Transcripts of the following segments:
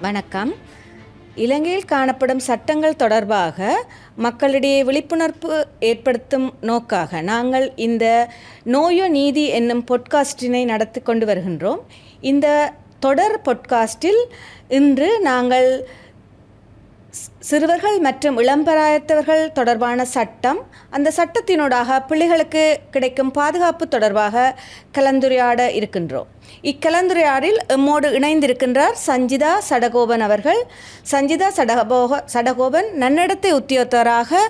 வணக்கம். இலங்கையில் காணப்படும் சட்டங்கள் தொடர்பாக மக்களிடையே விழிப்புணர்வு ஏற்படுத்தும் நோக்காக நாங்கள் இந்த நோயோ நீதி என்னும் பொட்காஸ்டினை நடத்தி கொண்டு வருகின்றோம். இந்த தொடர் பொட்காஸ்டில் இன்று நாங்கள் சிறுவர்கள் மற்றும் இளம்பராயத்தவர்கள் தொடர்பான சட்டம், அந்த சட்டத்தினூடாக பிள்ளைகளுக்கு கிடைக்கும் பாதுகாப்பு தொடர்பாக கலந்துரையாட இருக்கின்றோம். இக்கலந்துரையாடில் எம்மோடு இணைந்திருக்கின்றார் சஞ்சிதா சடகோபன் அவர்கள். சஞ்சிதா சடகோபன் நன்னடத்தை உத்தியோகத்தராக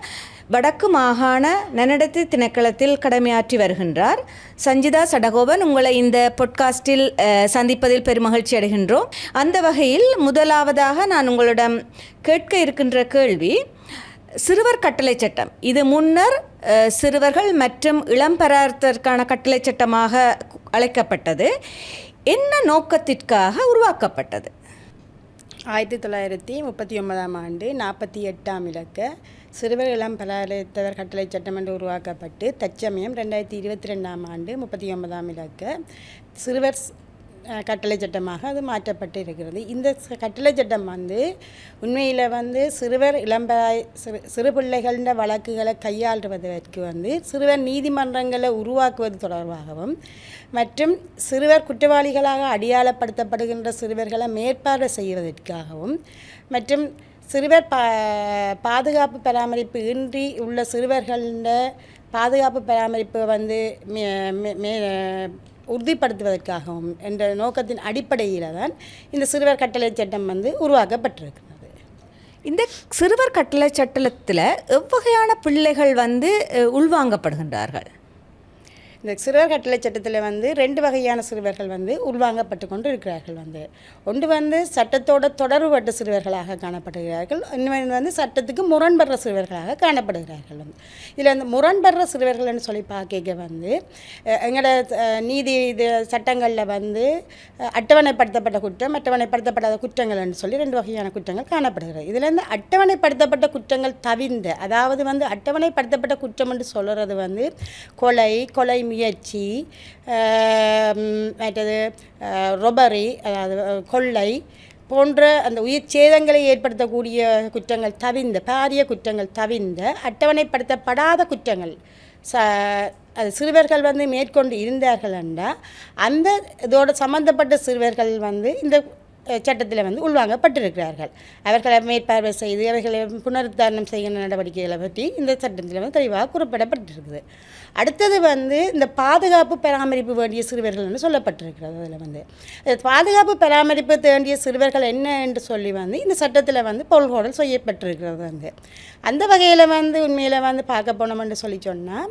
வடக்கு மாகாண நன்னடத்தை திணைக்களத்தில் கடமையாற்றி வருகின்றார். சஞ்சிதா சடகோபன், உங்களை இந்த பொட்காஸ்டில் சந்திப்பதில் பெருமகிழ்ச்சி அடைகின்றோம். அந்த வகையில் முதலாவதாக நான் உங்களிடம் கேட்க இருக்கின்ற கேள்வி, சிறுவர் கட்டளை சட்டம் இது முன்னர் சிறுவர்கள் மற்றும் இளம்பராயத்திற்கான கட்டளை சட்டமாக அழைக்கப்பட்டது. என்ன நோக்கத்திற்காக உருவாக்கப்பட்டது? 1939 ஆண்டு 48ஆம் இலக்க சிறுவர் இளம்பராயத்தவர் கட்டளை சட்டம் என்று உருவாக்கப்பட்டு தற்சமயம் 2022ஆம் ஆண்டு 39ஆம் இலக்க சிறுவர் கட்டளை சட்டமாக அது மாற்றப்பட்டு இருக்கிறது. இந்த கட்டளை சட்டம் உண்மையில் சிறுவர் சிறு பிள்ளைகளின் வழக்குகளை கையாளுவதற்கு சிறுவர் நீதிமன்றங்களை உருவாக்குவது தொடர்பாகவும் மற்றும் சிறுவர் குற்றவாளிகளாக அடையாளப்படுத்தப்படுகின்ற சிறுவர்களை மேற்பார்வை செய்வதற்காகவும் மற்றும் சிறுவர் பாதுகாப்பு பராமரிப்பு இன்றி உள்ள சிறுவர்களின் பாதுகாப்பு பராமரிப்பு உறுதிப்படுத்துவதற்காகவும் என்ற நோக்கத்தின் அடிப்படையில் தான் இந்த சிறுவர் கட்டளை சட்டம் உருவாக்கப்பட்டிருக்கிறது. இந்த சிறுவர் கட்டளை சட்டத்தில் எவ்வகையான பிள்ளைகள் உள்வாங்கப்படுகின்றார்கள்? இந்த சிறுவர் கட்டளை சட்டத்தில் 2 வகையான சிறுவர்கள் உள்வாங்கப்பட்டு கொண்டு இருக்கிறார்கள். ஒன்று சட்டத்தோட தொடர்புபட்ட சிறுவர்களாக காணப்படுகிறார்கள். இன்னொன்று சட்டத்துக்கு முரண்படுற சிறுவர்களாக காணப்படுகிறார்கள். இதில் முரண்படுற சிறுவர்கள்னு சொல்லி பார்க்க எங்களோட நீதி சட்டங்களில் அட்டவணைப்படுத்தப்பட்ட குற்றம், அட்டவணைப்படுத்தப்படாத குற்றங்கள்னு சொல்லி 2 வகையான குற்றங்கள் காணப்படுகிறது. இதில் அட்டவணைப்படுத்தப்பட்ட குற்றங்கள் தவிர்ந்த, அதாவது அட்டவணைப்படுத்தப்பட்ட குற்றம் என்று சொல்கிறது கொலை முயற்சி, மற்றது ரொபரி, அதாவது கொள்ளை போன்ற அந்த உயிர் சேதங்களை ஏற்படுத்தக்கூடிய குற்றங்கள் தவிர்ந்த, பாரிய குற்றங்கள் தவிர்ந்த அட்டவணைப்படுத்தப்படாத குற்றங்கள் அது சிறுவர்கள் மேற்கொண்டு இருந்தார்கள் என்றால் அந்த இதோட சம்பந்தப்பட்ட சிறுவர்கள் இந்த சட்டத்தில் உள்வாங்கப்பட்டிருக்கிறார்கள். அவர்களை மேற்பார்வை செய்து அவர்களை புனருத்தாரணம் செய்கின்ற நடவடிக்கைகளை பற்றி இந்த சட்டத்தில் தெளிவாக குறிப்பிடப்பட்டிருக்குது. அடுத்தது இந்த பாதுகாப்பு பராமரிப்பு வேண்டிய சிறுவர்கள் என்று சொல்லப்பட்டிருக்கிறது. அதில் பாதுகாப்பு பராமரிப்பு வேண்டிய சிறுவர்கள் என்ன என்று சொல்லி இந்த சட்டத்தில் பொருள்கோடல் செய்யப்பட்டிருக்கிறது. அந்த வகையில் உண்மையில் பார்க்க போனோம் என்று சொல்லி சொன்னால்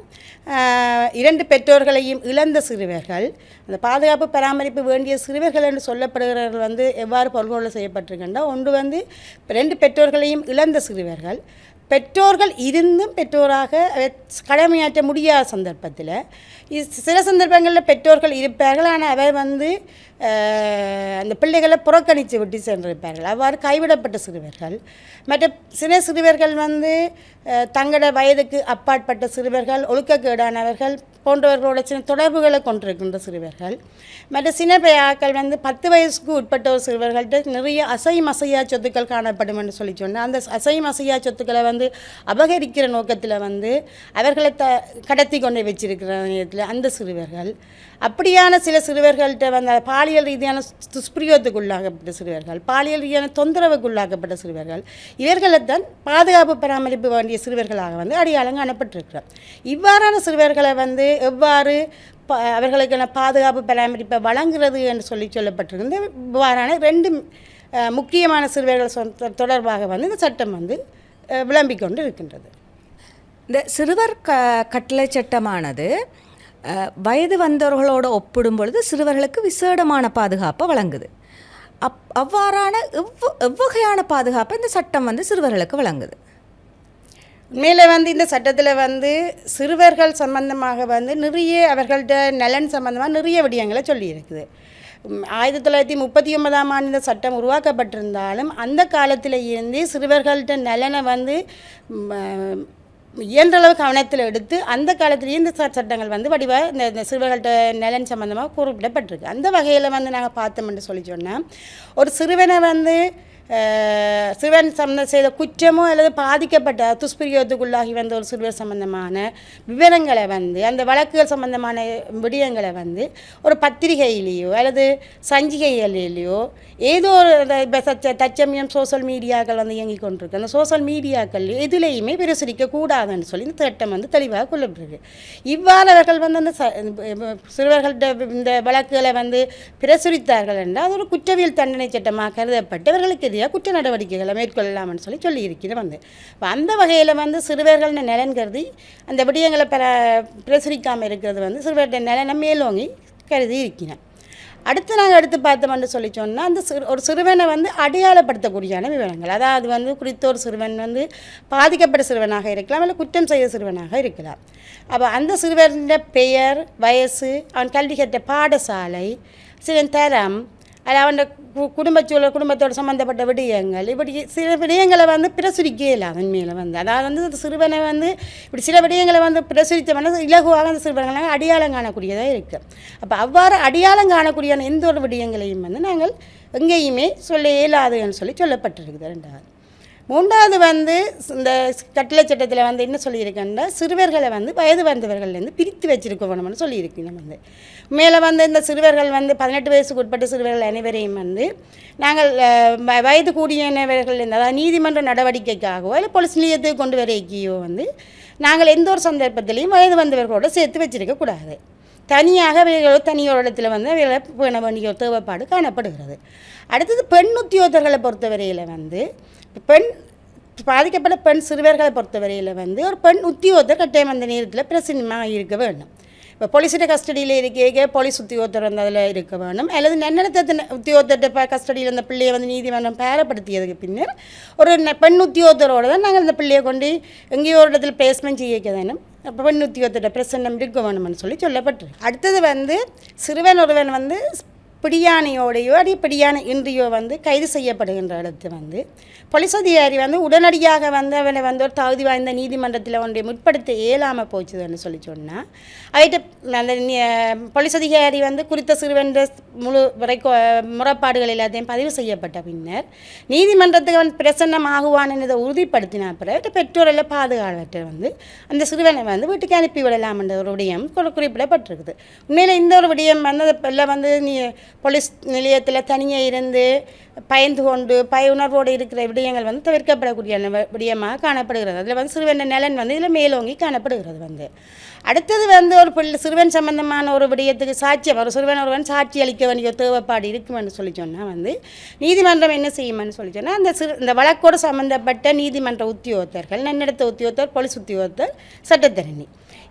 2 பெற்றோர்களையும் இழந்த சிறுவர்கள், அந்த பாதுகாப்பு பராமரிப்பு வேண்டிய சிறுவர்கள் என்று சொல்லப்படுகிறவர்கள் எவ்வாறு பொருள்கோடல் செய்யப்பட்டிருக்கின்றன. ஒன்று 2 பெற்றோர்களையும் இழந்த சிறுவர்கள், பெற்றோர்கள் இருந்தும் பெற்றோராக கடமையாற்ற முடியாத சந்தர்ப்பத்தில், சில சந்தர்ப்பங்களில் பெற்றோர்கள் இருப்பார்கள், ஆனால் அவர் அந்த பிள்ளைகளை புறக்கணித்து விட்டு சென்றிருப்பார்கள். அவ்வாறு கைவிடப்பட்ட சிறுவர்கள், மற்ற சில சிறுவர்கள் தங்களோட வயதுக்கு அப்பாற்பட்ட சிறுவர்கள், ஒழுக்கக்கேடானவர்கள் போன்றவர்களோட சின்ன தொடர்புகளை கொண்டிருக்கின்ற சிறுவர்கள், மற்ற சின்ன பையாக்கள் 10 வயசுக்கு உட்பட்ட ஒரு சிறுவர்கள்ட்ட நிறைய அசையா சொத்துக்கள் காணப்படும் என்று சொல்லி சொன்னால், அந்த அசையா சொத்துக்களை அபகரிக்கிற நோக்கத்தில் அவர்களை கடத்தி கொண்டு வச்சிருக்கிற நேரத்தில் அந்த சிறுவர்கள், அப்படியான சில சிறுவர்கள்ட்ட பாலியல் ரீதியான துஷ்பிரயோகத்துக்குள்ளாகப்பட்ட சிறுவர்கள், பாலியல் ரீதியான தொந்தரவுக்குள்ளாக்கப்பட்ட சிறுவர்கள், இவர்களைத்தான் பாதுகாப்பு பராமரிப்பு வேண்டிய சிறுவர்களாக அடையாளம் காணப்பட்டிருக்கிறார். இவ்வாறான சிறுவர்களை எவ்வாறு அவர்களுக்கான பாதுகாப்பு பராமரிப்பை வழங்குகிறது என்று சொல்லப்பட்டிருக்கின்ற இவ்வாறான 2 முக்கியமான சிறுவர்கள் தொடர்பாக இந்த சட்டம் விளம்பிக் கொண்டு இருக்கின்றது. இந்த சிறுவர் கட்டளை சட்டமானது வயது வந்தவர்களோடு ஒப்பிடும் பொழுது சிறுவர்களுக்கு விசேடமான பாதுகாப்பை வழங்குது. அவ்வாறான எவ்வகையான பாதுகாப்பை இந்த சட்டம் சிறுவர்களுக்கு வழங்குது? உண்மையில் இந்த சட்டத்தில் சிறுவர்கள் சம்பந்தமாக நிறைய அவர்கள்ட்ட நலன் சம்பந்தமாக நிறைய விடயங்களை சொல்லியிருக்குது. 1939ஆம் ஆண்டு இந்த சட்டம் உருவாக்கப்பட்டிருந்தாலும் அந்த காலத்தில் இருந்து சிறுவர்கள்ட்ட நலனை இயன்றளவு கவனத்தில் எடுத்து அந்த காலத்திலேயே இந்த சட்டங்கள் வந்து வடிவாக இந்த சிறுவர்கள்ட்ட நலன் சம்மந்தமாக குறிப்பிடப்பட்டிருக்கு. அந்த வகையில் வந்து நாங்கள் பார்த்தோம்னு சொல்லி சொன்னால் ஒரு சிறுவனை வந்து சிறுவன் சம்பந்தம் செய்த குற்றமோ அல்லது பாதிக்கப்பட்ட துஷ்பிரயோகத்துக்குள்ளாகி வந்த ஒரு சிறுவர் சம்பந்தமான விவரங்களை வந்து அந்த வழக்குகள் சம்பந்தமான விடயங்களை வந்து ஒரு பத்திரிகையிலேயோ அல்லது சஞ்சிகைகளிலேயோ ஏதோ ஒரு தற்சமயம் சோசியல் மீடியாக்கள் வந்து இயங்கி கொண்டிருக்கு. அந்த சோசியல் மீடியாக்கள் எதுலேயுமே பிரசுரிக்க கூடாதுன்னு சொல்லி இந்த திட்டம் வந்து தெளிவாக கொள்ளப்படுது. இவ்வாறு அவர்கள் வந்து அந்த சிறுவர்கள்ட்ட இந்த வழக்குகளை வந்து பிரசுரித்தார்கள் என்றால் அது ஒரு குற்றவியல் தண்டனை சட்டமாக கருதப்பட்டு அவர்களுக்கு குற்ற நடவடிக்கைகளை மேற்கொள்ளலாம்னு சொல்லி இருக்கிறேன் வந்து. அந்த வகையில் வந்து சிறுவர்கள்னு நலன் கருதி அந்த விடயங்களை பிரசுரிக்காமல் இருக்கிறது வந்து சிறுவர்கிட்ட நலனை மேலோங்கி கருதி இருக்கிறேன். நாங்கள் எடுத்து பார்த்தோம்னு சொல்லி சொன்னால் அந்த ஒரு சிறுவனை வந்து அடையாளப்படுத்தக்கூடியான விவரங்கள், அதாவது வந்து குறித்த ஒரு சிறுவன் வந்து பாதிக்கப்பட்ட சிறுவனாக இருக்கலாம் இல்லை குற்றம் செய்த சிறுவனாக இருக்கலாம். அப்போ அந்த சிறுவனுடைய பெயர், வயசு, அவன் கல்வி கற்ற பாடசாலை, சில தரம், அது அவன் குடும்பச்சூழல், குடும்பத்தோடு சம்மந்தப்பட்ட விடயங்கள், இப்படி சில விடயங்களை வந்து பிரசுரிக்கவே இல்லை அதன் மேலே வந்து. அதாவது வந்து அந்த சிறுவனை வந்து இப்படி சில விடயங்களை வந்து பிரசுரித்தவன இலகுவாக அந்த சிறுவர்களாக அடையாளம் காணக்கூடியதாக இருக்குது. அப்போ அவ்வாறு அடையாளம் காணக்கூடிய எந்த ஒரு விடயங்களையும் வந்து நாங்கள் எங்கேயுமே சொல்ல இயலாதுன்னு சொல்லப்பட்டிருக்குது. மூன்றாவது வந்து இந்த கட்டளை சட்டத்தில் வந்து என்ன சொல்லியிருக்கேன்னா சிறுவர்களை வந்து வயது வந்தவர்கள்லேருந்து பிரித்து வச்சுருக்கணும்னு சொல்லியிருக்கீங்க வந்து. மேலே வந்து இந்த சிறுவர்கள் வந்து 18 வயசுக்கு உட்பட்ட சிறுவர்கள் அனைவரையும் வந்து நாங்கள் வயது கூடியவர்கள் அதாவது நீதிமன்ற நடவடிக்கைக்காகவோ இல்லை போலீஸ் நிலையத்துக்கு கொண்டு வரைக்கியோ வந்து நாங்கள் எந்த ஒரு சந்தர்ப்பத்திலையும் வயது வந்தவர்களோடு சேர்த்து வச்சிருக்கக்கூடாது. தனியாக அவைகளோ தனியோட இடத்துல வந்து அவைகளை பேண வேண்டிய தேவைப்பாடு காணப்படுகிறது. அடுத்தது பெண் உத்தியோகர்களை பொறுத்தவரையில் வந்து பாதிக்கப்பட்ட பெண் சிறுவர்களை பொறுத்தவரையில் வந்து ஒரு பெண் உத்தியோகத்தர் கட்டாயம் அந்த நேரத்தில் பிரசன்னமாக இருக்க வேண்டும். இப்போ போலீஸோட கஸ்டடியில் இருக்க போலீஸ் உத்தியோகத்தர் வந்து அதில் இருக்க வேணும். அல்லது நன்னடத்த உத்தியோகத்திட்ட கஸ்டடியில் அந்த பிள்ளையை வந்து நீதிமன்றம் பேரப்படுத்தியதுக்கு பின்னர் ஒரு பெண் உத்தியோகத்தரோடு தான் நாங்கள் அந்த பிள்ளையை கொண்டு எங்கேயோ ஒரு இடத்துல பிளேஸ்மெண்ட் செய்ய வேணும். அப்போ பெண் உத்தியோகத்திட்ட பிரசன்னம் இருக்க வேணும்னு சொல்லப்பட்டிருக்கு. அடுத்தது வந்து சிறுவன் ஒருவன் வந்து பிடியானையோடையோ பிடியானை இன்றியோ வந்து கைது செய்யப்படுகின்ற இடத்து வந்து போலீஸ் அதிகாரி வந்து உடனடியாக வந்து அவனை வந்து ஒரு தகுதி வாய்ந்த நீதிமன்றத்தில் ஒன்றை முற்படுத்த இயலாமல் போச்சுதுன்னு சொன்னால் அவர்கிட்ட அந்த போலீஸ் அதிகாரி வந்து குறித்த சிறுவன் முழு முறைப்பாடுகள் எல்லாத்தையும் பதிவு செய்யப்பட்ட பின்னர் நீதிமன்றத்துக்கு அவன் பிரசன்னம் ஆகுவான் என்பதை உறுதிப்படுத்தின பிறகு பெற்றோரில் பாதுகாவலர் வந்து அந்த சிறுவனை வந்து வீட்டுக்கு அனுப்பி விடலாம் என்ற ஒரு விடயம் குறிப்பிடப்பட்டிருக்குது. உண்மையில் இந்த ஒரு விடயம் வந்து எல்லாம் வந்து போலீஸ் நிலையத்தில் தனியாக இருந்து பயந்து கொண்டு உணர்வோடு இருக்கிற விடயங்கள் வந்து தவிர்க்கப்படக்கூடிய விடயமாக காணப்படுகிறது. அதில் வந்து சிறுவன் நலன் வந்து இதில் மேலோங்கி காணப்படுகிறது வந்து. அடுத்தது வந்து ஒரு சிறுவன் சம்பந்தமான ஒரு விடயத்துக்கு சாட்சியம் ஒரு ஒருவன் சாட்சி அளிக்க வேண்டிய தேவைப்பாடு இருக்குமென்னு சொல்லி சொன்னால் வந்து நீதிமன்றம் என்ன செய்யுமென்னு சொல்லி சொன்னால் இந்த வழக்கோடு சம்பந்தப்பட்ட நீதிமன்ற உத்தியோகத்தர்கள், நன்னடத்த உத்தியோகத்தர், போலீஸ் உத்தியோகத்தர், சட்டத்தரணி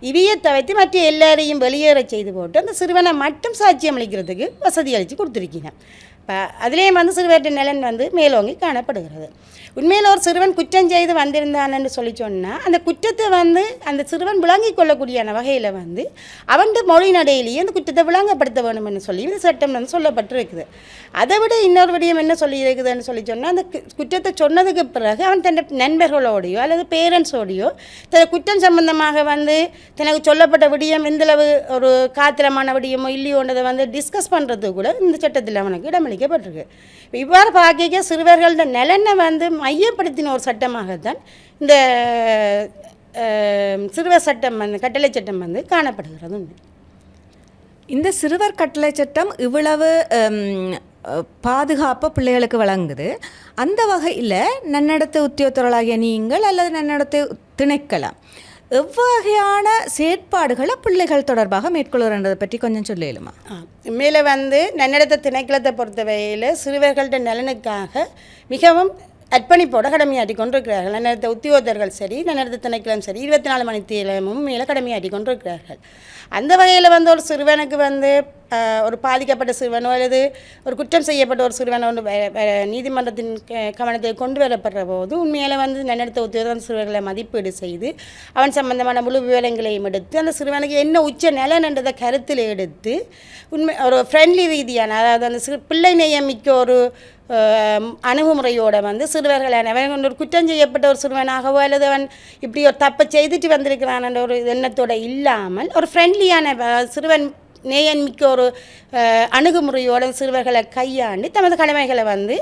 இவையை தவிர்த்து மற்ற எல்லாரையும் வெளியேற செய்து போட்டு அந்த சிறுவனை மட்டும் சாட்சியம் அளிக்கிறதுக்கு வசதி அளித்து கொடுத்துருக்கீங்க. இப்போ அதுலேயும் வந்து சிறுவர்கிட்ட நலன் வந்து மேலோங்கி காணப்படுகிறது. உண்மையில் ஒரு சிறுவன் குற்றம் செய்து வந்திருந்தான்னு சொல்லி சொன்னால் அந்த குற்றத்தை வந்து அந்த சிறுவன் விளங்கி கொள்ளக்கூடியான வகையில் வந்து அவன் மொழி நடையிலேயே அந்த குற்றத்தை விளங்கப்படுத்த வேணும்னு சொல்லி இந்த சட்டம் வந்து சொல்லப்பட்டிருக்குது. அதை விட இன்னொரு விடயம் என்ன சொல்லியிருக்குதுன்னு சொல்லி சொன்னால் அந்த குற்றத்தை சொன்னதுக்கு பிறகு அவன் தன் நண்பர்களோடையோ அல்லது பேரண்ட்ஸோடையோ தன் குற்றம் சம்பந்தமாக வந்து தனக்கு சொல்லப்பட்ட விடயம் எந்தளவு ஒரு காத்திரமான விடயமோ இல்லையோன்றதை வந்து டிஸ்கஸ் பண்ணுறது கூட இந்த சட்டத்தில் அவனுக்கு இடமளிக்கப்பட்டிருக்கு. இவ்வாறு பார்க்க சிறுவர்களோட நலனை வந்து மையப்படுத்தின ஒரு சட்டமாகத்தான் இந்த சிறுவர் சட்டம் வந்து கட்டளை சட்டம் வந்து காணப்படுகிறது. இந்த சிறுவர் கட்டளை சட்டம் இவ்வளவு பாதுகாப்பு பிள்ளைகளுக்கு வழங்குது. அந்த வகையில் நன்னடத்தை உத்தியோகத்தர்களாகிய நீங்கள் அல்லது நன்னடத்தை திணைக்கலாம் எவ்வகையான செயற்பாடுகளை பிள்ளைகள் தொடர்பாக மேற்கொள்கிறன்றதை பற்றி கொஞ்சம் சொல்லிடுமா? மேலே வந்து நன்னடத்தை திணைக்களத்தை பொறுத்தவரையில் சிறுவர்கள்ட நலனுக்காக மிகவும் அர்ப்பணிப்போட கடமையாற்றி கொண்டிருக்கிறார்கள். நன்னடத்த உத்தியோகத்தர்கள் சரி, நன்னடத்த திணைக்களம் சரி 24 மணி நேரமும் மேலே கடமையாற்றி கொண்டிருக்கிறார்கள். அந்த வகையில் வந்து ஒரு சிறுவனுக்கு வந்து ஒரு பாதிக்கப்பட்ட சிறுவனோ அல்லது ஒரு குற்றம் செய்யப்பட்ட ஒரு சிறுவனோ நீதிமன்றத்தின் கவனத்தை கொண்டு வரப்படுற போது உண்மையில வந்து நன்னடத்த உத்தியோகம் சிறுவர்களை மதிப்பீடு செய்து அவன் சம்பந்தமான முழு விவரங்களையும் எடுத்து அந்த சிறுவனுக்கு என்ன உச்ச நலன்றதை கருத்தில் எடுத்து ஒரு ஃப்ரெண்ட்லி ரீதியான அதாவது அந்த பிள்ளை நேயமிக்க ஒரு அணுகுமுறையோடு வந்து சிறுவர்களை அவன் ஒரு குற்றம் செய்யப்பட்ட ஒரு சிறுவனாகவோ அல்லது அவன் இப்படி ஒரு தப்பை செய்துட்டு வந்திருக்கிறான் என்ற ஒரு எண்ணத்தோடு இல்லாமல் ஒரு ஃப்ரெண்ட்லியான சிறுவன் நேயன் மிக்க ஒரு அணுகுமுறையோட சிறுவர்களை கையாண்டு தமது கடமைகளை வந்து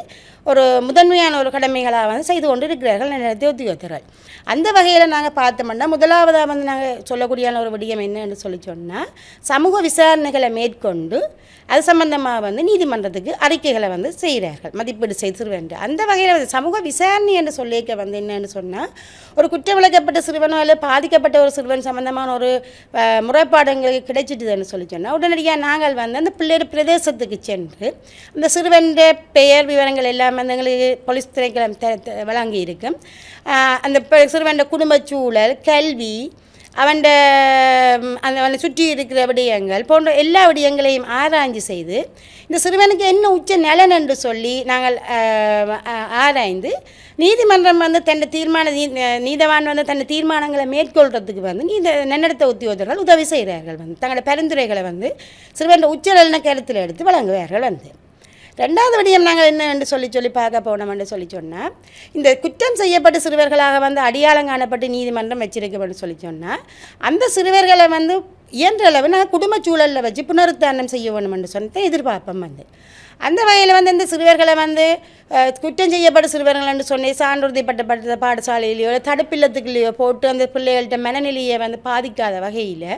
ஒரு முதன்மையான ஒரு கடமைகளாக வந்து செய்து கொண்டு இருக்கிறார்கள் நிலையத்தை உத்தியோகத்தர்கள். அந்த வகையில் நாங்கள் பார்த்தோம்னா முதலாவதாக வந்து நாங்கள் சொல்லக்கூடியான ஒரு விடயம் என்னன்னு சொன்னால் சமூக விசாரணைகளை மேற்கொண்டு அது சம்பந்தமாக வந்து நீதிமன்றத்துக்கு அறிக்கைகளை வந்து செய்கிறார்கள் மதிப்பீடு செய்து சிறுவன். அந்த வகையில் வந்து சமூக விசாரணை என்று சொல்லிக்க வந்து என்னன்னு சொன்னால் ஒரு குற்றவிளக்கப்பட்ட சிறுவனோ இல்லை பாதிக்கப்பட்ட ஒரு சிறுவன் சம்பந்தமான ஒரு முறைப்பாடு எங்களுக்கு கிடைச்சிட்டுதுன்னு சொன்னால் உடனடியாக நாங்கள் வந்து அந்த பிள்ளையோட பிரதேசத்துக்கு சென்று அந்த சிறுவன் பெயர் விவரங்கள் எல்லாம் வந்து எங்களுக்கு போலீஸ் திணைக்களம் வழங்கி இருக்கும். அந்த சிறுவன் குடும்ப சூழல், கல்வி, அவனை சுற்றி இருக்கிற விடயங்கள் போன்ற எல்லா விடயங்களையும் ஆராய்ச்சி செய்து இந்த சிறுவனுக்கு என்ன உச்ச நலன் என்று சொல்லி நாங்கள் ஆராய்ந்து நீதிமன்றம் வந்து தன் நீதவான் வந்து தன் தீர்மானங்களை மேற்கொள்கிறதுக்கு வந்து நன்னடத்த உத்தியோகர்கள் உதவி செய்கிறார்கள் வந்து தங்களோட பரிந்துரைகளை வந்து சிறுவன் உச்ச நலனை கருத்தில் எடுத்து வழங்குவார்கள் வந்து. ரெண்டாவது விடயம் நாங்கள் என்னென்று சொல்லி பார்க்க போனோம்னு சொன்னால் இந்த குற்றம் செய்யப்பட்ட சிறுவர்களாக வந்து அடையாளம் காணப்பட்டு நீதிமன்றம் வச்சிருக்கப்பட்டு சொன்னால் அந்த சிறுவர்களை வந்து இயன்ற அளவு நாங்கள் குடும்ப சூழலில் வச்சு புனருத்தாரணம் செய்ய வேணும்னு சொன்னதை எதிர்பார்ப்போம் வந்து. அந்த வகையில் வந்து இந்த சிறுவர்களை வந்து குற்றம் செய்யப்பட்ட சிறுவர்கள் என்று சொன்னி சான்றுறுதிப்பட்ட பாடசாலையிலையோ தடுப்பில்லத்துக்குள்ளேயோ போட்டு அந்த பிள்ளைகள்கிட்ட மனநிலையை வந்து பாதிக்காத வகையில்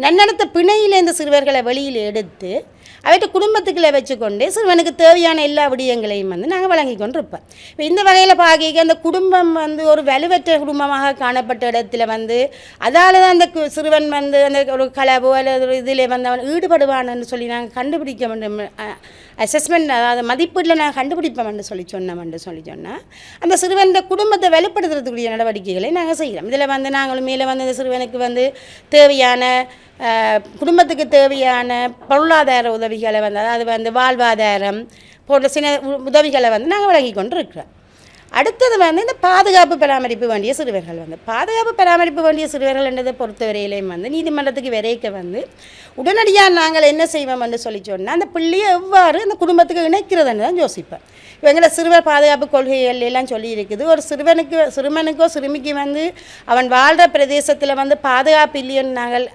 நன்னடத்த பிணையில் இந்த சிறுவர்களை வெளியில் எடுத்து அவற்றை குடும்பத்துக்குள்ளே வச்சுக்கொண்டு சிறுவனுக்கு தேவையான எல்லா விடயங்களையும் வந்து நாங்கள் வழங்கி கொண்டிருப்போம். இப்போ இந்த வகையில் பார்க்க அந்த குடும்பம் வந்து ஒரு வலுவற்ற குடும்பமாக காணப்பட்ட இடத்துல வந்து அதால் தான் அந்த சிறுவன் வந்து அந்த ஒரு கலவோ அல்லது ஒரு இதில் வந்து அவன் ஈடுபடுவான்னு சொல்லி நாங்கள் கண்டுபிடிக்க வேண்டும். அசஸ்மெண்ட் அதாவது மதிப்பீட்டில் நாங்கள் கண்டுபிடிப்போம்னு சொன்னால் அந்த சிறுவன் குடும்பத்தை வெளிப்படுத்துறதுக்குரிய நடவடிக்கைகளை நாங்கள் செய்கிறோம். இதில் வந்து நாங்களும் மேலே வந்து அந்த சிறுவனுக்கு வந்து தேவையான குடும்பத்துக்கு தேவையான பொருளாதார உதவிகளை வந்து அதாவது வந்து வாழ்வாதாரம் போன்ற சில உதவிகளை வந்து நாங்கள் வழங்கி கொண்டு இருக்கிறோம். அடுத்தது வந்து இந்த பாதுகாப்பு பராமரிப்பு வேண்டிய சிறுவர்கள் வந்து பாதுகாப்பு பராமரிப்பு வேண்டிய சிறுவர்கள் என்றதை பொறுத்தவரையிலையும் வந்து நீதிமன்றத்துக்கு விரைக்க வந்து உடனடியாக நாங்கள் என்ன செய்வோம்னு சொன்னால் அந்த பிள்ளையை எவ்வாறு அந்த குடும்பத்துக்கு இணைக்கிறதுன்னு தான் யோசிப்பேன். இப்போ எங்களை சிறுவர் பாதுகாப்பு கொள்கைகள் எல்லாம் சொல்லி இருக்குது. ஒரு சிறுவனுக்கோ சிறுமிக்கு வந்து அவன் வாழ்கிற பிரதேசத்தில் வந்து பாதுகாப்பு இல்லைன்னு நாங்கள்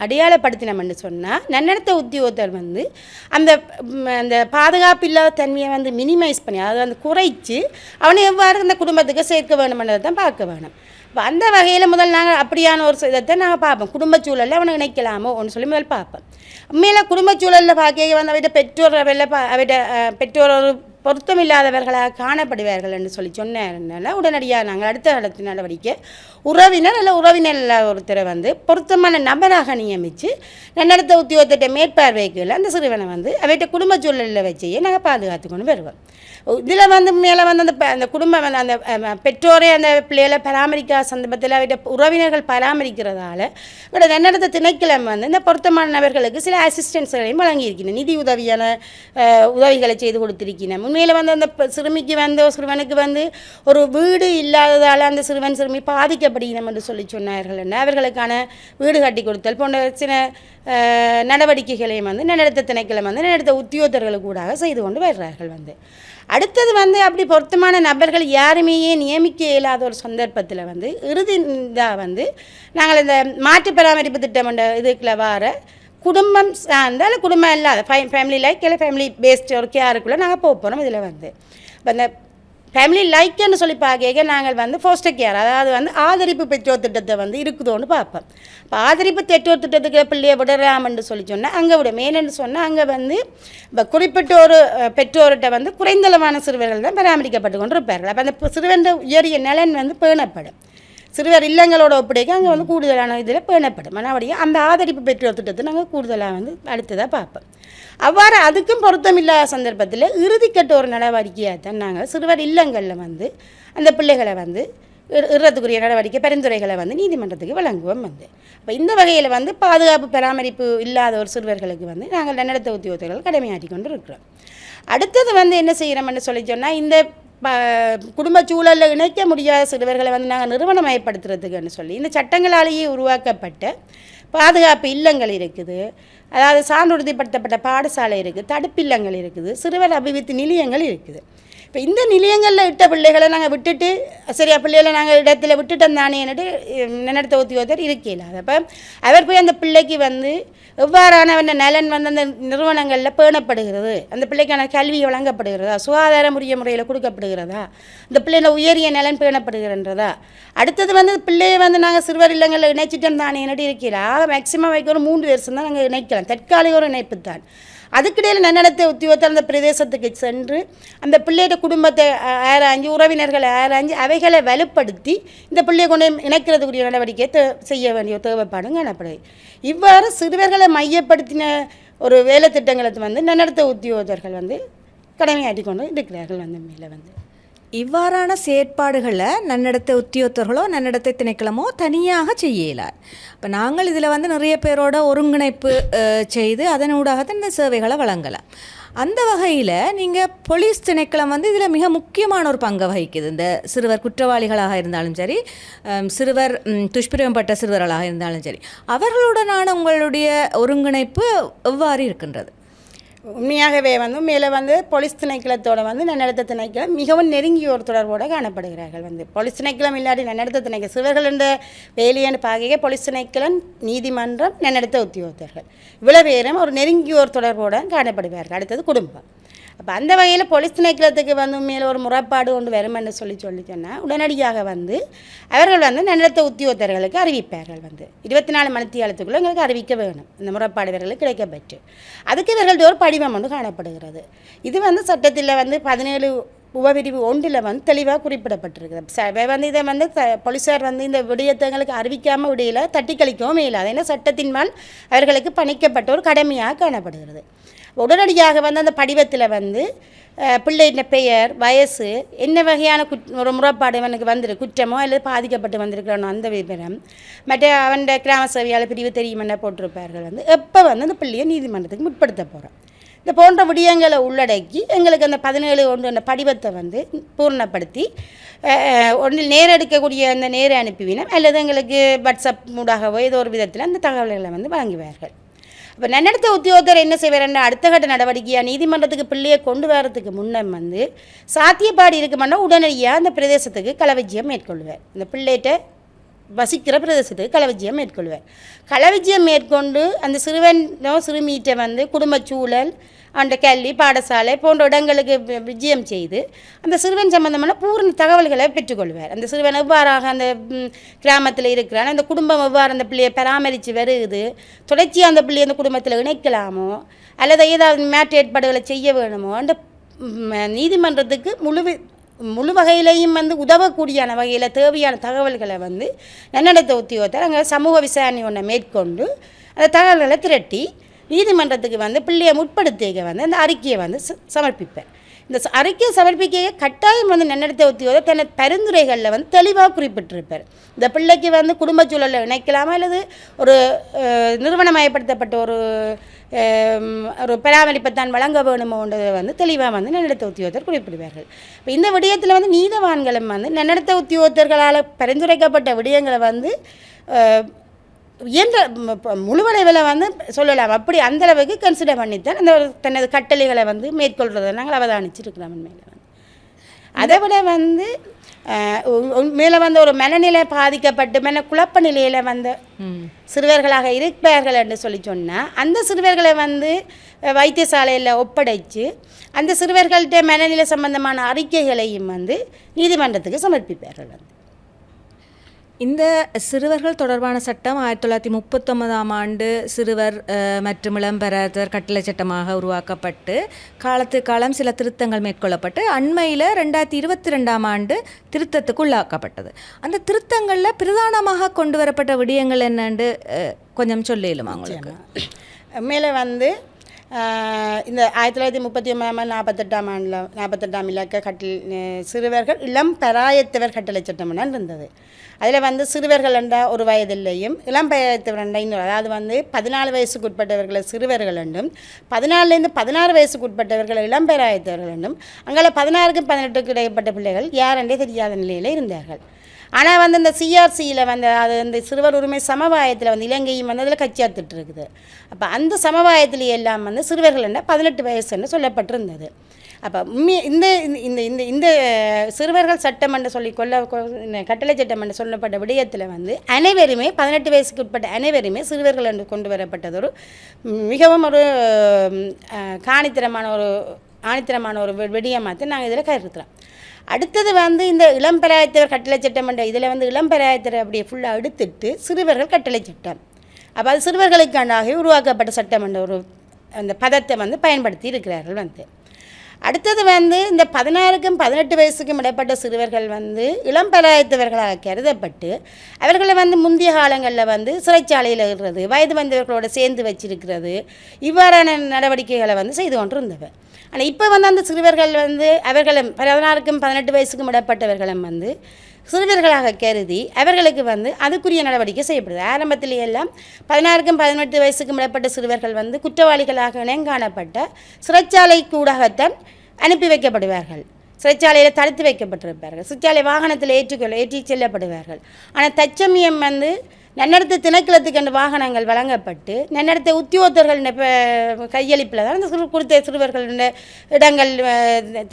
அடையாளப்படுத்தினோம்னு சொன்னால் நன்னடத்த உத்தியோகத்தர் வந்து அந்த பாதுகாப்பு இல்லாத தன்மையை வந்து மினிமைஸ் பண்ணி அதாவது வந்து குறைச்சி அவனை எவ்வாறு இந்த குடும்பத்துக்கு சேர்க்க வேணும்ன்றதை தான் பார்க்க வேணும். இப்போ அந்த வகையில் முதல் நாங்கள் அப்படியான ஒரு இதை நாங்கள் பார்ப்போம். குடும்ப சூழலில் அவனை இணைக்கலாமோ ஒன்று சொல்லி முதல் பார்ப்போம். உண்மையில குடும்ப சூழலில் பார்க்க வந்து அவட்ட பெற்றோர் ஒரு பொருத்தமில்லாதவர்களாக காணப்படுவார்கள் என்று சொன்னதுனால உடனடியாக நாங்கள் அடுத்த காலத்து நடவடிக்கை உறவினர் அல்ல உறவினர் ஒருத்தரை வந்து பொருத்தமான நபராக நியமித்து நன்னடத்த உத்தியோகத்திட்ட மேற்பார்வைக்குள்ள அந்த சிறுவனை வந்து அவட்ட குடும்ப சூழலில் வச்சையே நாங்கள் பாதுகாத்து கொண்டு வருவோம். இதில் வந்து மேலே வந்து அந்த குடும்பம் வந்து அந்த பெற்றோரே அந்த பிள்ளைகளை பராமரிக்காத சந்தர்ப்பத்தில் அவட்ட உறவினர்கள் பராமரிக்கிறதால இவட நன்னடத்த திணைக்களம் வந்து இந்த பொருத்தமான நபர்களுக்கு சில அசிஸ்டன்ஸ்களையும் வழங்கியிருக்கணும். நிதி உதவியான உதவிகளை செய்து கொடுத்திருக்கணும். உண்மையில் வந்து அந்த சிறுமிக்கு வந்து சிறுவனுக்கு வந்து ஒரு வீடு இல்லாததால் அந்த சிறுமி பாதிக்கப்படுகிறோம் என்று சொன்னார்கள். அவர்களுக்கான வீடு கட்டி கொடுத்தல் போன்ற சில நடவடிக்கைகளையும் வந்து நன்னடத்த திணைக்களம் வந்து நன்னடத்த உத்தியோகத்தர்களுக்கு கூட செய்து கொண்டு வருகிறார்கள் வந்து. அடுத்தது வந்து அப்படி பொருத்தமான நபர்கள் யாருமே நியமிக்க இயலாத ஒரு சந்தர்ப்பத்தில் வந்து இறுதியாக வந்து நாங்கள் இந்த மாற்று பராமரிப்பு திட்டம் என்ற இதுக்குள்ள வர குடும்பம் சார்ந்தால் குடும்பம் இல்லாத ஃபேமிலி லைக் இல்லை ஃபேமிலி பேஸ்ட் ஒரு கேருக்குள்ளே நாங்கள் போகிறோம். இதில் வந்து இப்போ இந்த ஃபேமிலி லைக்குன்னு சொல்லி பார்க்க நாங்கள் வந்து ஃபோஸ்டர் கேர் அதாவது வந்து ஆதரிப்பு பெற்றோர் திட்டத்தை வந்து இருக்குதோன்னு பார்ப்போம். இப்போ ஆதரிப்பு பெற்றோர் திட்டத்துக்கு பிள்ளையை விடலாம்னு சொன்னால் அங்கே விட மெயின்னு சொன்னால் அங்கே வந்து இப்போ குறிப்பிட்ட ஒரு பெற்றோர்கிட்ட வந்து குறைந்தளவான சிறுவர்கள் தான் பராமரிக்கப்பட்டு கொண்டு இருப்பார்கள். அப்போ அந்த சிறுவன் உயரிய நலன் வந்து பேணப்படும். சிறுவர் இல்லங்களோட ஒப்படைக்க அங்கே வந்து கூடுதலான இதில் பேணப்படும். மறுபடியும் அந்த ஆதரிப்பு பெற்றோர் திட்டத்தை நாங்கள் கூடுதலாக வந்து அடுத்ததாக பார்ப்போம். அவ்வாறு அதுக்கும் பொருத்தம் இல்லாத சந்தர்ப்பத்தில் இறுதிக்கட்ட ஒரு நடவடிக்கையாக தான் நாங்கள் சிறுவர் இல்லங்களில் வந்து அந்த பிள்ளைகளை வந்து இறத்துக்குரிய நடவடிக்கை பரிந்துரைகளை வந்து நீதிமன்றத்துக்கு வழங்குவோம் வந்து. அப்போ இந்த வகையில் வந்து பாதுகாப்பு பராமரிப்பு இல்லாத ஒரு சிறுவர்களுக்கு வந்து நாங்கள் நன்னடத்த உத்தியோகத்தர்கள் கடமையாற்றி கொண்டு இருக்கிறோம். அடுத்தது வந்து என்ன செய்கிறோம்னு சொன்னால் இந்த குடும்ப சூழலில் இணைக்க முடியாத சிறுவர்களை வந்து நாங்கள் நிறுவனமயப்படுத்துறதுக்குன்னு சொல்லி இந்த சட்டங்களாலேயே உருவாக்கப்பட்ட பாதுகாப்பு இல்லங்கள் இருக்குது. அதாவது சான்றுறுதிப்படுத்தப்பட்ட பாடசாலை இருக்குது, தடுப்பில்லங்கள் இருக்குது, சிறுவர் அபிவிருத்தி நிலையங்கள் இருக்குது. இப்போ இந்த நிலையங்களில் இட்ட பிள்ளைகளை நாங்கள் விட்டுட்டு சரியா பிள்ளைகளை நாங்கள் இடத்துல விட்டுட்டோம் தானேன்னுட்டு நினைத்த உத்தியோகத்தர் இருக்கல. அப்போ அவர் போய் அந்த பிள்ளைக்கு வந்து எவ்வாறான அவன் நலன் வந்து அந்த நிறுவனங்களில் பேணப்படுகிறது, அந்த பிள்ளைக்கான கல்வி வழங்கப்படுகிறதா, சுகாதார உரிய முறையில் கொடுக்கப்படுகிறதா, இந்த பிள்ளைகள உயரிய நலன் பேணப்படுகிறன்றதா. அடுத்தது வந்து பிள்ளையை வந்து நாங்கள் சிறுவர் இல்லங்களில் இணைச்சிட்டோம் தானேன்னுட்டு இருக்கலாம். மேக்சிமம் வைக்க ஒரு 3 வருஷம் தான் நாங்கள் இணைக்கலாம், தற்காலிக ஒரு இணைப்பு தான். அதுக்கிடையில் நன்னடத்தை உத்தியோகத்தில் அந்த பிரதேசத்துக்கு சென்று அந்த பிள்ளையோட குடும்பத்தை ஆராய்ஞ்சு உறவினர்களை ஆராய்ஞ்சு அவைகளை வலுப்படுத்தி இந்த பிள்ளையை கொண்டு இணைக்கிறதுக்குரிய நடவடிக்கையை செய்ய வேண்டிய தேவைப்பாடும் காணப்படுது. இவ்வாறு சிறுவர்களை மையப்படுத்தின ஒரு வேலை திட்டங்களை வந்து நன்னடத்தை உத்தியோகத்தர்கள் வந்து கடமையாற்றி கொண்டு இருக்கிறார்கள். வந்து மேலே வந்து இவ்வாறான செயற்பாடுகளை நன்னடத்தை உத்தியோகத்தர்களோ நன்னடத்தை திணைக்களமோ தனியாக செய்யலார். இப்போ நாங்கள் இதில் வந்து நிறைய பேரோட ஒருங்கிணைப்பு செய்து அதனூடாகத்தான் இந்த சேவைகளை வழங்கலாம். அந்த வகையில் நீங்கள் போலீஸ் திணைக்களம் வந்து இதில் மிக முக்கியமான ஒரு பங்கை வகிக்குது. இந்த சிறுவர் குற்றவாளிகளாக இருந்தாலும் சரி, சிறுவர் துஷ்பிரயோகப்பட்ட சிறுவர்களாக இருந்தாலும் சரி, அவர்களுடனான உங்களுடைய ஒருங்கிணைப்பு எவ்வாறு இருக்கின்றது? உண்மையாகவே வந்து மேலே வந்து போலீஸ் திணைக்களத்தோடு வந்து நன்னடத்தை திணைக்களம் மிகவும் நெருங்கிய ஒரு தொடர்போடு காணப்படுகிறார்கள். வந்து போலீஸ் திணைக்களம் இல்லாட்டி நன்னடத்தை திணைக்களம் சிறுவர்கள் என்ற வேலையான பாகையை போலீஸ் திணைக்களம், நீதிமன்றம், நன்னடத்தை உத்தியோகத்தர்கள் இவ்வளோ பேரும் ஒரு நெருங்கிய ஒரு தொடர்போடு காணப்படுவார்கள். அடுத்தது குடும்பம். அப்போ அந்த வகையில் போலீஸ் திணைக்களத்துக்கு வந்து மேலே ஒரு முறைப்பாடு கொண்டு வருமென்று சொன்னால் உடனடியாக வந்து அவர்கள் வந்து நன்னடத்தை உத்தியோகத்தர்களுக்கு அறிவிப்பார்கள். வந்து 24 மணித்தியாலத்துக்குள்ளே எங்களுக்கு அறிவிக்க வேணும் இந்த முறைப்பாடு இவர்களுக்கு கிடைக்கப்பெற்று. அதுக்கு இவர்கள்ட்ட ஒரு படிவம் ஒன்று காணப்படுகிறது. இது வந்து சட்டத்தில் வந்து 17 உபபிரிவு 1 வந்து தெளிவாக குறிப்பிடப்பட்டிருக்குது. வந்து இதை வந்து போலீஸார் வந்து இந்த விடயத்தங்களுக்கு அறிவிக்காமல் விடையில் தட்டி கழிக்கவும் இயலாது. ஏன்னா சட்டத்தின் மேல் அவர்களுக்கு பணிக்கப்பட்ட ஒரு கடமையாக காணப்படுகிறது. உடனடியாக வந்து அந்த படிவத்தில் வந்து பிள்ளையின் பெயர், வயசு, என்ன வகையான ஒரு முறைப்பாடு அவனுக்கு வந்துருக்கு, குற்றமோ அல்லது பாதிக்கப்பட்டு வந்திருக்கிறானோ அந்த விவரம், மற்ற அவன் கிராம சேவையாளர் பிரிவு தெரியும் என்ன போட்டிருப்பார்கள். வந்து எப்போ வந்து அந்த பிள்ளையை நீதிமன்றத்துக்கு முற்படுத்த போகிறோம். இந்த போன்ற விடயங்களை உள்ளடக்கி எங்களுக்கு அந்த 17 அந்த படிவத்தை வந்து பூர்ணப்படுத்தி ஒன்றில் நேரெடுக்கக்கூடிய அந்த நேர அனுப்பிவினம் அல்லது எங்களுக்கு வாட்ஸ்அப் மூடாகவோ ஏதோ ஒரு விதத்தில் அந்த தகவல்களை வந்து வழங்குவார்கள். இப்போ நன்னடத்தை உத்தியோகத்தர் என்ன செய்வார்னா அடுத்த கட்ட நடவடிக்கையாக நீதிமன்றத்துக்கு பிள்ளையை கொண்டு வரதுக்கு முன்னே வந்து சாத்தியப்பாடு இருக்குமென்னா உடனடியாக அந்த பிரதேசத்துக்கு களவிஜயம் மேற்கொள்வார். இந்த பிள்ளைகிட்ட வசிக்கிற பிரதேசத்துக்கு களவிஜயம் மேற்கொள்வார். களவிஜயம் மேற்கொண்டு அந்த சிறுவனோ சிறுமியிட்ட வந்து குடும்பச் சூழல், அந்த கல்வி, பாடசாலை போன்ற இடங்களுக்கு விஜயம் செய்து அந்த சிறுவன் சம்பந்தமான பூர்ண தகவல்களை பெற்றுக்கொள்வார். அந்த சிறுவன் எவ்வாறாக அந்த கிராமத்தில் இருக்கிறான், அந்த குடும்பம் எவ்வாறு அந்த பிள்ளையை பராமரித்து வருகுது, தொடர்ச்சியாக அந்த பிள்ளையை அந்த குடும்பத்தில் இணைக்கலாமோ அல்லது ஏதாவது மாற்று ஏற்பாடுகளை செய்ய வேணுமோ அந்த நீதிமன்றத்துக்கு முழு வகையிலையும் வந்து உதவக்கூடியான வகையில் தேவையான தகவல்களை வந்து நன்னடத்தை உத்தியோகத்தர் அங்கே சமூக விசாரணை ஒன்றை மேற்கொண்டு அந்த தகவல்களை திரட்டி நீதிமன்றத்துக்கு வந்து பிள்ளையை முற்படுத்திக்க வந்து அந்த அறிக்கையை வந்து சமர்ப்பிப்பேன். இந்த அறிக்கையை சமர்ப்பிக்க கட்டாயம் வந்து நன்னடத்தை உத்தியோகத்தர் தனது பரிந்துரைகளில் வந்து தெளிவாக குறிப்பிட்டிருப்பார். இந்த பிள்ளைக்கு வந்து குடும்ப சூழலில் இணைக்கலாமா அல்லது ஒரு நிறுவனமயப்படுத்தப்பட்ட ஒரு பராமரிப்பைத்தான் வழங்க வேணுமோன்றதை வந்து தெளிவாக வந்து நன்னடத்தை உத்தியோகத்தர் குறிப்பிடுவார்கள். இப்போ இந்த விடயத்தில் வந்து நீதவான்களும் வந்து நன்னடத்தை உத்தியோகத்தர்களால் பரிந்துரைக்கப்பட்ட விடயங்களை வந்து இயன்ற முழுவளவில் வந்து சொல்லலாம். அப்படி அந்தளவுக்கு கன்சிடர் பண்ணித்தான் அந்த தனது கட்டளைகளை வந்து மேற்கொள்கிறத நாங்கள் அவதானிச்சிருக்கிறோம். மேலே வந்து அதை விட வந்து மேலே வந்து ஒரு மனநிலை பாதிக்கப்பட்டு குழப்ப நிலையில் வந்த சிறுவர்களாக இருப்பார்கள் என்று சொன்னால் அந்த சிறுவர்களை வந்து வைத்தியசாலையில் ஒப்படைச்சு அந்த சிறுவர்கள்ட்ட மனநிலை சம்பந்தமான அறிக்கைகளையும் வந்து நீதிமன்றத்துக்கு சமர்ப்பிப்பார்கள். வந்து இந்த சிறுவர்கள் தொடர்பான சட்டம் 1939ஆம் ஆண்டு சிறுவர் மற்றும் இளம்பெறாதவர் கட்டளை சட்டமாக உருவாக்கப்பட்டு காலத்துக்கு காலம் சில திருத்தங்கள் மேற்கொள்ளப்பட்டு அண்மையில் 2022ஆம் ஆண்டு திருத்தத்துக்கு உள்ளாக்கப்பட்டது. அந்த திருத்தங்களில் பிரதானமாக கொண்டு வரப்பட்ட விடயங்கள் என்னன்னு கொஞ்சம் சொல்லிடலாமா உங்களுக்கு? மேலே வந்து இந்த 1939-48ஆம் ஆண்டில் 48ஆம் இலக்க சிறுவர்கள் இளம் பெறாயத்தவர் கட்டளை சட்டம் இருந்தது. அதில் வந்து சிறுவர்கள் என்ற ஒரு வயதில்லையும் இளம் பெறாயத்தவர் என்ற இன்னொரு, அதாவது வந்து 14 வயசுக்கு உட்பட்டவர்களை சிறுவர்கள் என்றும் 14லேருந்து 16 வயசுக்கு உட்பட்டவர்கள் இளம் பெறாயத்தவர்கள் என்றும் அங்கே 16க்கும் 18க்கும் இடைப்பட்ட பிள்ளைகள் யாரென்றே தெரியாத நிலையில் இருந்தார்கள். ஆனால் வந்து இந்த சிஆர்சியில் வந்து அது இந்த சிறுவர் உரிமை சமவாயத்தில் வந்து இலங்கையும் வந்து அதில் கட்சியாத்துட்டு இருக்குது. அப்போ அந்த சமவாயத்தில் எல்லாம் வந்து சிறுவர்கள் என்ன 18 வயசுன்னு சொல்லப்பட்டிருந்தது. அப்போ இந்த இந்த இந்த இந்த சிறுவர்கள் சட்டம் என்று சொல்லி கட்டளை சட்டம் என்று சொல்லப்பட்ட விடயத்தில் வந்து அனைவருமே 18 வயசுக்கு உட்பட்ட அனைவருமே சிறுவர்கள் என்று கொண்டு வரப்பட்டது ஒரு மிகவும் ஒரு ஆணித்தரமான ஒரு விடயமாக நாங்கள் இதில் கருத்துறோம். அடுத்தது வந்து இந்த இளம்பெராயத்தவர் கட்டளை சட்டம் என்ற இதில் வந்து இளம்பெராயத்தரை அப்படியே ஃபுல்லாக எடுத்துட்டு சிறுவர்கள் கட்டளை சட்டம், அப்போ அது சிறுவர்களுக்காக உருவாக்கப்பட்ட சட்டம் என்ற ஒரு அந்த பதத்தை வந்து பயன்படுத்தி இருக்கிறார்கள் வந்து. அடுத்தது வந்து இந்த 16க்கும் 18 வயசுக்கும் இடைப்பட்ட சிறுவர்கள் வந்து இளம்பெராயத்தவர்களாக கருதப்பட்டு அவர்களை வந்து முந்தைய காலங்களில் வந்து சிறைச்சாலையில் இருக்கிறது, வயது வந்தவர்களோட சேர்ந்து வச்சிருக்கிறது, இவ்வாறான நடவடிக்கைகளை வந்து செய்து கொண்டு இருந்தவர். ஆனால் இப்போ வந்து அந்த சிறுவர்கள் வந்து அவர்களும் 16க்கும் 18 வயசுக்கும் இடைப்பட்டவர்களும் வந்து சிறுவர்களாக கருதி அவர்களுக்கு வந்து அதுக்குரிய நடவடிக்கை செய்யப்படுது. ஆரம்பத்திலேயெல்லாம் 16க்கும் 18 வயசுக்கும் இடைப்பட்ட சிறுவர்கள் வந்து குற்றவாளிகளாக இனங்காணப்பட்ட சிறைச்சாலை கூடாகத்தான் அனுப்பி வைக்கப்படுவார்கள், சிறைச்சாலையில் தடுத்து வைக்கப்பட்டிருப்பார்கள், சிறைச்சாலை வாகனத்தில் ஏற்றி செல்லப்படுவார்கள். ஆனால் தற்சமயம் வந்து நன்னடத்தை திணைக்களத்துக்கு என்ற வாகனங்கள் வழங்கப்பட்டு நன்னடத்தை உத்தியோகத்தர்கள் கையளிப்பில் தான் அந்த கொடுத்த சிறுவர்கள் இடங்கள்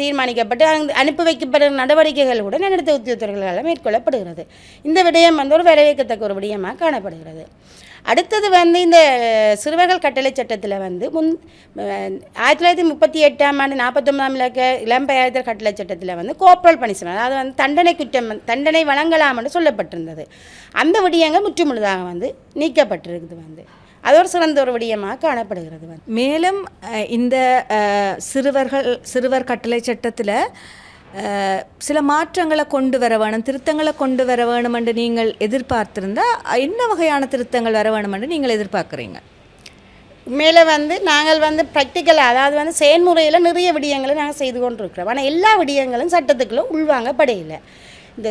தீர்மானிக்கப்பட்டு அனுப்பி வைக்கப்படுகிற நடவடிக்கைகள் கூட நன்னடத்தை உத்தியோகத்தர்களால் மேற்கொள்ளப்படுகிறது. இந்த விடயம் வந்து ஒரு வரவேற்கத்தக்க ஒரு விடயமாக காணப்படுகிறது. அடுத்தது வந்து இந்த சிறுவர்கள் கட்டளை சட்டத்தில் வந்து 1938ஆம் ஆண்டு 49ஆம் இலக்க இளம்பெராயத்தர் கட்டளை சட்டத்தில் வந்து கோர்பரல் பனிஷ்மென்ட், அதாவது வந்து தண்டனை வழங்கலாம் என்று சொல்லப்பட்டிருந்தது. அந்த விடயங்கள் முற்றுமுழுதாக வந்து நீக்கப்பட்டிருக்குது வந்து. அது ஒரு சிறந்த ஒரு விடயமாக காணப்படுகிறது வந்து. மேலும் இந்த சிறுவர் கட்டளை சட்டத்தில் சில மாற்றங்களை கொண்டு வர வேணும், திருத்தங்களை கொண்டு வர வேணும் என்று நீங்கள் எதிர்பார்த்திருந்தால் என்ன வகையான திருத்தங்கள் வர வேணும் என்று நீங்கள் எதிர்பார்க்குறீங்க? மேலே வந்து நாங்கள் வந்து ப்ராக்டிக்கலாக, அதாவது வந்து செயல்முறையில் நிறைய விடயங்களை நாங்கள் செய்து கொண்டிருக்கிறோம். ஆனால் எல்லா விடயங்களும் சட்டத்துக்குள்ளே உள்வாங்கப்படையில்லை. இந்த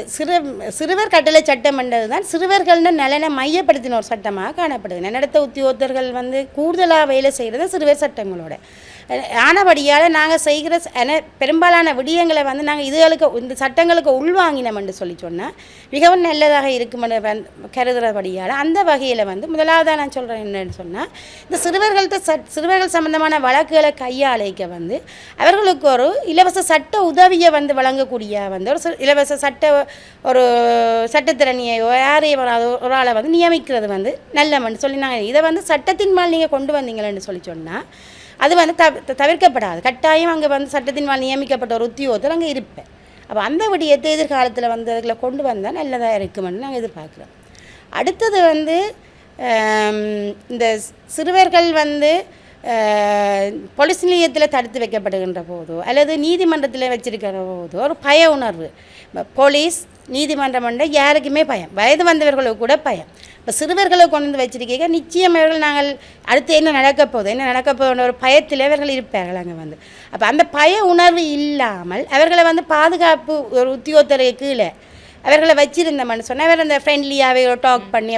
சிறுவர் கட்டளை சட்டம் என்றது தான் சிறுவர்கள்னு நலனை மையப்படுத்தின ஒரு சட்டமாக காணப்படுது. நன்னடத்தை உத்தியோகத்தர்கள் வந்து கூடுதலாக வேலை செய்கிறது சிறுவர் சட்டங்களோட ஆனபடியால் நாங்கள் செய்கிற பெரும்பாலான விடயங்களை வந்து நாங்கள் இந்த சட்டங்களுக்கு உள்வாங்கினோம் என்று சொல்லி சொன்னால் மிகவும் நல்லதாக இருக்கும் என்று கருதுகிறபடியால் அந்த வகையில் வந்து முதலாவதாக நான் சொல்கிறேன் என்னன்னு சொன்னால், இந்த சிறுவர்கள் சம்பந்தமான வழக்குகளை கையாளைக்க வந்து அவர்களுக்கு ஒரு இலவச சட்ட உதவியை வந்து வழங்கக்கூடிய வந்து ஒரு இலவச ஒரு சட்டத்திறனியோ யாரையும் ஒரு ஆளை வந்து நியமிக்கிறது வந்து நல்லமன்னு சொல்லி நாங்கள் இதை வந்து சட்டத்தின் மேல் நீங்கள் கொண்டு வந்தீங்களேன்னு சொல்லி சொன்னால் அது வந்து தவிர்க்கப்படாது. கட்டாயம் அங்கே வந்து சட்டத்தின் மேல் நியமிக்கப்பட்ட ஒரு உத்தியோகத்தில் அங்கே இருப்பேன். அப்போ அந்த விடயத்தை எதிர்காலத்தில் வந்து அதில் கொண்டு வந்தால் நல்லதாக இருக்குமென்னு நாங்கள் எதிர்பார்க்குறோம். அடுத்தது வந்து இந்த சிறுவர்கள் வந்து போலீஸ் நிலையத்தில் தடுத்து வைக்கப்படுகின்ற போதோ அல்லது நீதிமன்றத்தில் வச்சிருக்கிற போதோ ஒரு பய உணர்வு, போலீஸ் நீதிமன்றம் யாருக்குமே பயம், வயது வந்தவர்களுக்கு கூட பயம். இப்போ சிறுவர்களை கொண்டு வந்து வச்சிருக்கீங்க, நிச்சயம் அவர்கள் நாங்கள் அடுத்து என்ன நடக்க போகுதுன்ற ஒரு பயத்தில் அவர்கள் இருப்பார்கள் அங்கே வந்து. அப்போ அந்த பய உணர்வு இல்லாமல் அவர்களை வந்து பாதுகாப்பு ஒரு உத்தியோகத்தருக்கு கீழே அவர்களை வச்சிருந்தோம்னு சொன்னால் அவர் அந்த ஃப்ரெண்ட்லியாகவே ஒரு டாக் பண்ணி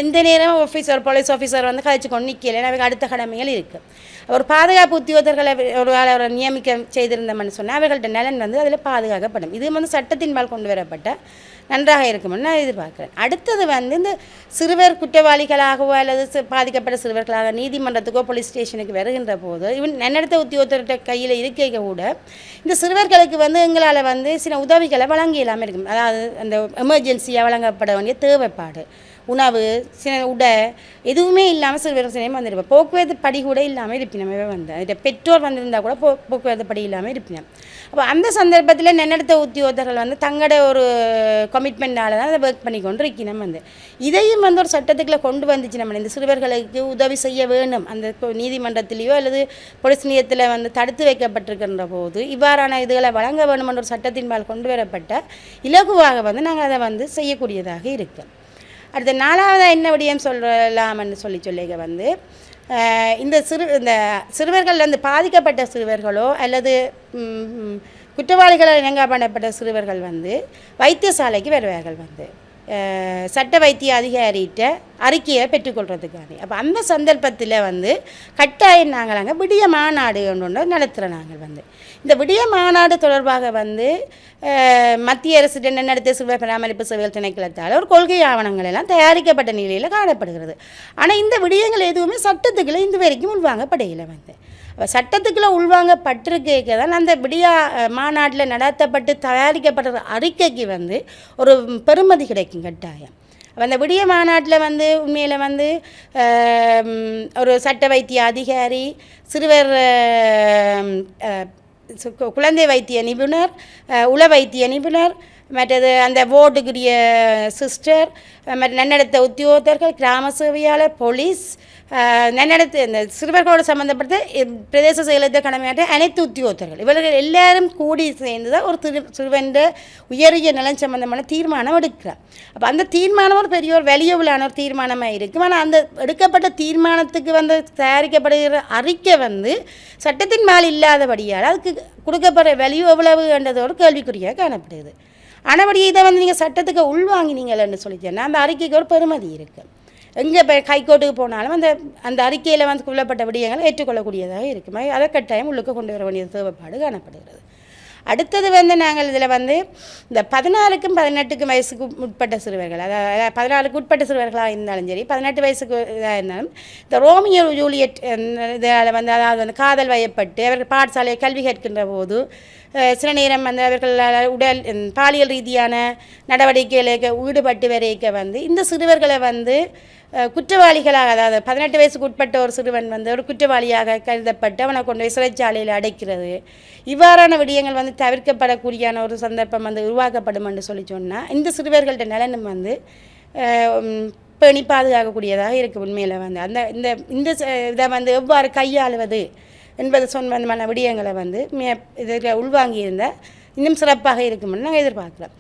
எந்த நேரம் போலீஸ் ஆஃபீஸர் வந்து கழிச்சு கொண்டு நிற்கல, அவருக்கு அடுத்த கடமைகள் இருக்குது. ஒரு பாதுகாப்பு உத்தியோகர்களை ஒரு நியமிக்க செய்திருந்தோம்னு சொன்னால் அவர்கள்ட்ட நலன் வந்து அதில் பாதுகாக்கப்படும். இது வந்து சட்டத்தின் மேல் கொண்டு வரப்பட்ட நன்றாக இருக்கும்னு நான் எதிர்பார்க்குறேன். அடுத்தது வந்து இந்த சிறுவர் குற்றவாளிகளாகவோ அல்லது பாதிக்கப்பட்ட சிறுவர்களாக நீதிமன்றத்துக்கோ போலீஸ் ஸ்டேஷனுக்கு வருகின்ற போது நன்னடத்தை உத்தியோகத்தர்கிட்ட கையில் இருக்க கூட இந்த சிறுவர்களுக்கு வந்து எங்களால் வந்து சில உதவிகளை வழங்கி இல்லாமல் இருக்கும். அதாவது அந்த எமர்ஜென்சியாக வழங்கப்பட வேண்டிய தேவைப்பாடு, உணவு, சில உடை எதுவுமே இல்லாமல் சிறுவர் சிலையும் வந்துருப்போம். போக்குவரத்து படி கூட இல்லாமல் இருப்பினமே வந்து அதில் பெற்றோர் வந்திருந்தால் கூட போக்குவரத்து படி இல்லாமல் இருப்பினோம். அப்போ அந்த சந்தர்ப்பத்தில் நன்னடத்தை உத்தியோகத்தர்கள் வந்து தங்களோட ஒரு கமிட்மெண்ட்டால் தான் அதை ஒர்க் பண்ணி கொண்டு இருக்கணும் வந்து. இதையும் வந்து ஒரு சட்டத்துக்குள்ளே கொண்டு வந்துச்சு. நம்ம இந்த சிறுவர்களுக்கு உதவி செய்ய வேணும் அந்த நீதிமன்றத்திலேயோ அல்லது போலீஸ் நிலையத்தில் வந்து தடுத்து வைக்கப்பட்டிருக்கின்ற போது இவ்வாறான இதுகளை வழங்க வேணுமென்ற ஒரு சட்டத்தின் மேல் கொண்டு வரப்பட்ட இலகுவாக வந்து நாங்கள் அதை வந்து செய்யக்கூடியதாக இருக்குது. அடுத்த 4வது என்ன விடயம் சொல்லலாம்னு சொல்லிக்க வந்து இந்த சிறுவர்கள் வந்து பாதிக்கப்பட்ட சிறுவர்களோ அல்லது குற்றவாளிகளால் இனங்காணப்பட்ட சிறுவர்கள் வந்து வைத்தியசாலைக்கு வருவார்கள் வந்து சட்ட வைத்திய அதிகாரிகிட்ட அறிக்கையை பெற்றுக்கொள்கிறதுக்காக. அப்போ அந்த சந்தர்ப்பத்தில் வந்து கட்டாயம் நாங்கள் அங்கே விடிய மாநாடு ஒன்று நடத்துகிறோம். நாங்கள் வந்து இந்த விடிய மாநாடு தொடர்பாக வந்து மத்திய அரசு நன்னடத்தை சிறுவர் பராமரிப்பு சேவைகள் திணைக்களத்தால் ஒரு கொள்கை ஆவணங்கள் எல்லாம் தயாரிக்கப்பட்ட நிலையில் காணப்படுகிறது. ஆனால் இந்த விடயங்கள் எதுவுமே சட்டத்துக்குள்ளே இந்த வரைக்கும் உள்வாங்கப்படையில் சட்டத்துக்குள்ளே உள்வாங்கப்பட்டிருக்க தான் அந்த விடியா மாநாட்டில் நடத்தப்பட்டு தயாரிக்கப்பட்ட அறிக்கைக்கு ஒரு பெறுமதி கிடைக்கும் கட்டாயம். அந்த விடிய மாநாட்டில் உண்மையில் ஒரு சட்ட வைத்திய அதிகாரி, சிறுவர் குழந்தை வைத்திய நிபுணர், உள வைத்திய நிபுணர், மற்றது அந்த வார்டுக்குரிய சிஸ்டர், மற்ற நன்னடத்த உத்தியோகத்தர்கள், கிராம சேவையாளர், போலீஸ், நன்னடத்து இந்த சிறுவர்களோடு சம்மந்தப்பட்ட பிரதேச செயலத்தை கடமையாற்ற அனைத்து உத்தியோகத்தர்கள் இவர்கள் எல்லாரும் கூடி சேர்ந்து தான் ஒரு சிறுவன்ற உயரிய நலன் சம்பந்தமான தீர்மானம் எடுக்கிறார். அப்போ அந்த தீர்மானம் ஒரு பெரிய ஒரு வேல்யூபிளான ஒரு தீர்மானமாக இருக்கும். ஆனால் அந்த எடுக்கப்பட்ட தீர்மானத்துக்கு தயாரிக்கப்படுகிற அறிக்கை சட்டத்தின் மேல் இல்லாதபடியால் அதுக்கு கொடுக்கப்படுற வேல்யூ எவ்வளவு என்றதோடு கேள்விக்குறியாக காணப்படுது. ஆனபடி இதை நீங்கள் சட்டத்துக்கு உள்வாங்கினீங்கள்னு சொல்லிச்சேன்னா அந்த அறிக்கைக்கு ஒரு பெறுமதி இருக்குது. எங்கே ஹைகோர்ட்டுக்கு போனாலும் அந்த அறிக்கையில் கொள்ளப்பட்ட விடயங்களை ஏற்றுக்கொள்ளக்கூடியதாக இருக்கும். அதை கட்டாயம் உள்ளுக்கு கொண்டு வர வேண்டிய தேவைப்பாடு காணப்படுகிறது. அடுத்தது நாங்கள் இதில் இந்த 16க்கும் 18க்கும் வயசுக்கு உட்பட்ட சிறுவர்கள், அதாவது 16க்கு உட்பட்ட சிறுவர்களாக இருந்தாலும் சரி, 18 வயசுக்கு இதாக இருந்தாலும் இந்த ரோமியோ ஜூலியட் இதில் அதாவது காதல் வயப்பட்டு அவர்கள் பாடசாலையை கல்வி கற்கின்ற போது சில நேரம் அவர்கள் உடல் பாலியல் ரீதியான நடவடிக்கைகளுக்கு ஈடுபட்டு வரைக்க இந்த சிறுவர்களை குற்றவாளிகளாக, அதாவது 18 வயசுக்கு உட்பட்ட ஒரு சிறுவன் ஒரு குற்றவாளியாக கருதப்பட்டு அவனை கொண்டு போய் சிறைச்சாலையில் அடைக்கிறது, இவ்வாறான விடயங்கள் தவிர்க்கப்படக்கூடியான ஒரு சந்தர்ப்பம் உருவாக்கப்படும் என்று சொல்லி சொன்னால் இந்த சிறுவர்கள்ட்ட நலனும் பேணி பாதுகாக்கக்கூடியதாக இருக்குது. உண்மையில் அந்த இந்த இதை எவ்வாறு கையாளுவது என்பது சம்பந்தமான விடயங்களை இதில் உள்வாங்கியிருந்தால் இன்னும் சிறப்பாக இருக்கும்னு நாங்கள் எதிர்பார்க்குறோம்.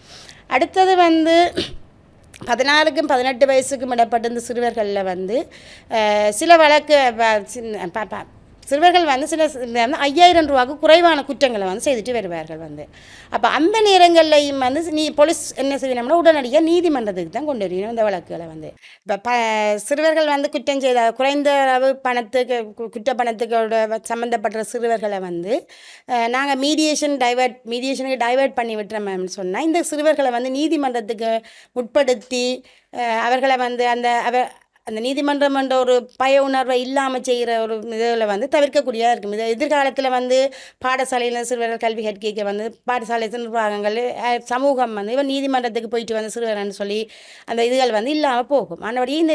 அடுத்தது 16க்கும் 18 வயசுக்கும் இடப்பட்ட இந்த சிறுவர்களில் சில வழக்கு சிறுவர்கள் சில 5000 ரூபாய்க்கு குறைவான குற்றங்களை செய்துட்டு வருவார்கள். அப்போ அந்த நேரங்கள்லையும் நீ போலீஸ் என்ன செய்யணும்னா உடனடியாக நீதிமன்றத்துக்கு தான் கொண்டு வரணும் இந்த வழக்குகளை. இப்போ சிறுவர்கள் குற்றம் செய்த குறைந்த அளவு பணத்துக்கு குற்ற பணத்துக்கோட சம்மந்தப்படுற சிறுவர்களை நாங்கள் மீடியேஷனுக்கு டைவர்ட் பண்ணி விட்டுறோம்னு சொன்னால் இந்த சிறுவர்களை நீதிமன்றத்துக்கு உட்படுத்தி அவர்களை அந்த நீதிமன்றம் என்ற ஒரு பய உணர்வை இல்லாமல் செய்கிற ஒரு இதில் தவிர்க்கக்கூடியதாக இருக்கும். இது எதிர்காலத்தில் பாடசாலையில் சிறுவர்கள் கல்வி கற்க பாடசாலை நிர்வாகங்கள் சமூகம் இவன் நீதிமன்றத்துக்கு போயிட்டு சிறுவர்னு சொல்லி அந்த இதுகள் இல்லாமல் போகும். ஆனபடி இந்த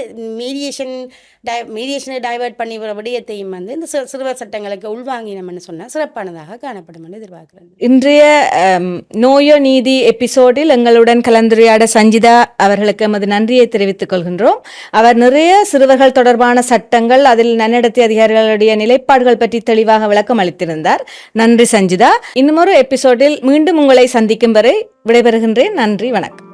மீடியேஷனை டைவர்ட் பண்ணி வர விடயத்தையும் இந்த சிறுவர் சட்டங்களுக்கு உள்வாங்கினோம்னு சொன்னால் சிறப்பானதாக காணப்படும் என்று எதிர்பார்க்கிறேன். இன்றைய நோயோ நீதி எபிசோடில் எங்களுடன் கலந்துரையாட சஞ்சிதா அவர்களுக்கு எமது நன்றியை தெரிவித்துக் கொள்கின்றோம். அவர் நிறைய சிறுவர்கள் தொடர்பான சட்டங்கள், அதில் நன்னடத்தை அதிகாரிகளுடைய நிலைப்பாடுகள் பற்றி தெளிவாக விளக்கம் அளித்திருந்தார். நன்றி சஞ்சிதா. இன்னுமொரு எபிசோடில் மீண்டும் உங்களை சந்திக்கும் வரை விடைபெறுகின்றேன். நன்றி, வணக்கம்.